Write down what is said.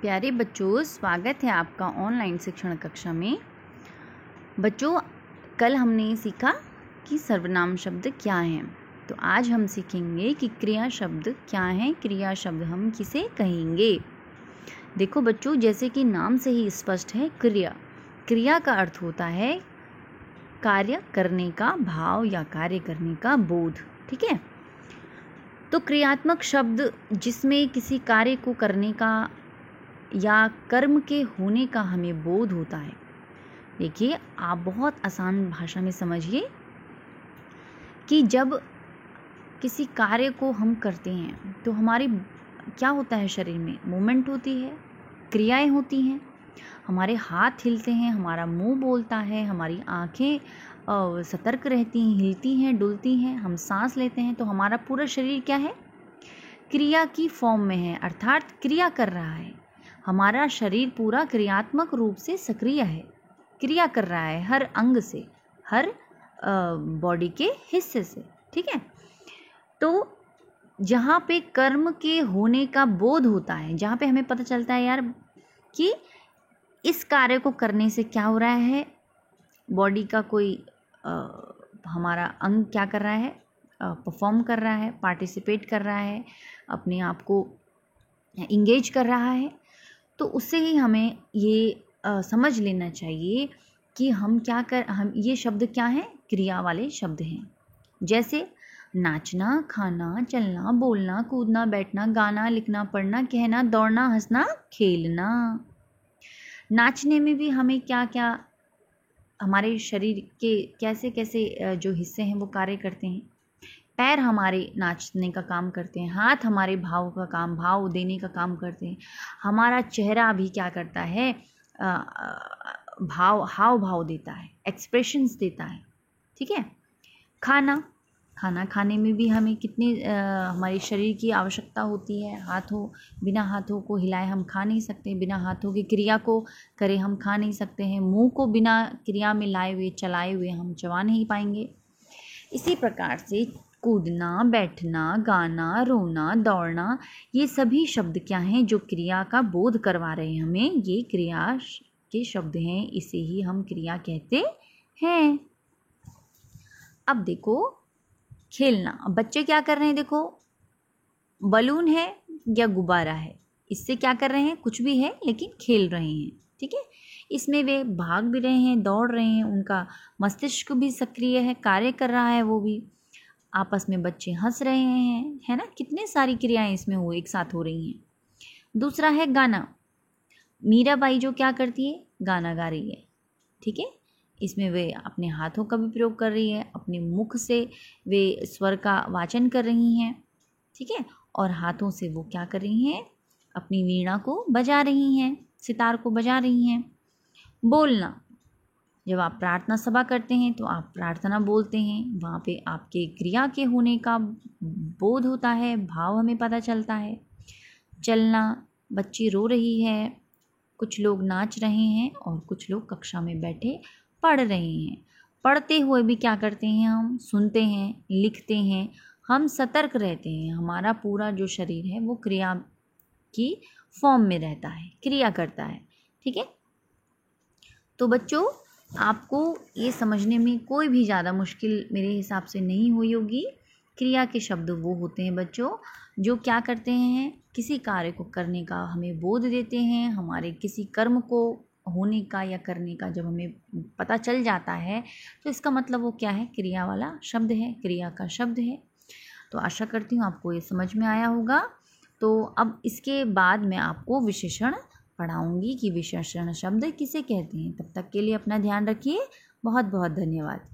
प्यारे बच्चों, स्वागत है आपका ऑनलाइन शिक्षण कक्षा में। बच्चों, कल हमने सीखा कि सर्वनाम शब्द क्या हैं। तो आज हम सीखेंगे कि क्रिया शब्द क्या हैं, क्रिया शब्द हम किसे कहेंगे। देखो बच्चों, जैसे कि नाम से ही स्पष्ट है, क्रिया का अर्थ होता है कार्य करने का भाव या कार्य करने का बोध। ठीक है। तो क्रियात्मक शब्द जिसमें किसी कार्य को करने का या कर्म के होने का हमें बोध होता है। देखिए, आप बहुत आसान भाषा में समझिए कि जब किसी कार्य को हम करते हैं तो हमारी क्या होता है, शरीर में मूवमेंट होती है, क्रियाएं होती हैं, हमारे हाथ हिलते हैं, हमारा मुंह बोलता है, हमारी आंखें सतर्क रहती हैं, हिलती हैं, डुलती हैं, हम सांस लेते हैं। तो हमारा पूरा शरीर क्या है, क्रिया की फॉर्म में है, अर्थात क्रिया कर रहा है। हमारा शरीर पूरा क्रियात्मक रूप से सक्रिय है, क्रिया कर रहा है हर अंग से, हर बॉडी के हिस्से से। ठीक है। तो जहाँ पे कर्म के होने का बोध होता है, जहाँ पे हमें पता चलता है यार कि इस कार्य को करने से क्या हो रहा है, बॉडी का कोई हमारा अंग क्या कर रहा है, परफॉर्म कर रहा है, पार्टिसिपेट कर रहा है, अपने आप को इंगेज कर रहा है, तो उससे ही हमें ये समझ लेना चाहिए कि हम ये शब्द क्या हैं, क्रिया वाले शब्द हैं। जैसे नाचना, खाना, चलना, बोलना, कूदना, बैठना, गाना, लिखना, पढ़ना, कहना, दौड़ना, हंसना, खेलना। नाचने में भी हमें क्या क्या, हमारे शरीर के कैसे कैसे जो हिस्से हैं वो कार्य करते हैं। पैर हमारे नाचने का काम करते हैं, हाथ हमारे भाव देने का काम करते हैं, हमारा चेहरा भी क्या करता है, हाव भाव देता है, एक्सप्रेशंस देता है। ठीक है। खाना खाने में भी हमें कितनी हमारे शरीर की आवश्यकता होती है। बिना हाथों को हिलाए हम खा नहीं सकते, बिना हाथों की क्रिया को करे हम खा नहीं सकते हैं, मुंह को बिना क्रिया में लाए हुए चलाए हुए हम चबा नहीं पाएंगे। इसी प्रकार से कूदना, बैठना, गाना, रोना, दौड़ना, ये सभी शब्द क्या हैं, जो क्रिया का बोध करवा रहे हैं हमें, ये क्रिया के शब्द हैं, इसे ही हम क्रिया कहते हैं। अब देखो खेलना, अब बच्चे क्या कर रहे हैं, देखो बलून है या गुब्बारा है, इससे क्या कर रहे हैं, कुछ भी है लेकिन खेल रहे हैं। ठीक है। इसमें वे भाग भी रहे हैं, दौड़ रहे हैं, उनका मस्तिष्क भी सक्रिय है, कार्य कर रहा है, वो भी आपस में बच्चे हंस रहे हैं, है ना। कितने सारी क्रियाएं इसमें एक साथ हो रही हैं। दूसरा है गाना, मीराबाई जो क्या करती है, गाना गा रही है। ठीक है। इसमें वे अपने हाथों का भी प्रयोग कर रही है, अपने मुख से वे स्वर का वाचन कर रही हैं। ठीक है। और हाथों से वो क्या कर रही हैं, अपनी वीणा को बजा रही हैं, सितार को बजा रही हैं। बोलना, जब आप प्रार्थना सभा करते हैं तो आप प्रार्थना बोलते हैं, वहाँ पे आपके क्रिया के होने का बोध होता है, भाव हमें पता चलता है। चलना, बच्ची रो रही है, कुछ लोग नाच रहे हैं और कुछ लोग कक्षा में बैठे पढ़ रहे हैं। पढ़ते हुए भी क्या करते हैं, हम सुनते हैं, लिखते हैं, हम सतर्क रहते हैं, हमारा पूरा जो शरीर है वो क्रिया की फॉर्म में रहता है, क्रिया करता है। ठीक है। तो बच्चों, आपको ये समझने में कोई भी ज़्यादा मुश्किल मेरे हिसाब से नहीं हुई होगी। क्रिया के शब्द वो होते हैं बच्चों, जो क्या करते हैं, किसी कार्य को करने का हमें बोध देते हैं, हमारे किसी कर्म को होने का या करने का जब हमें पता चल जाता है तो इसका मतलब वो क्या है, क्रिया वाला शब्द है, क्रिया का शब्द है। तो आशा करती हूँ आपको ये समझ में आया होगा। तो अब इसके बाद मैं आपको विशेषण पढ़ाऊंगी कि विशेषण शब्द किसे कहते हैं। तब तक के लिए अपना ध्यान रखिए। बहुत बहुत धन्यवाद।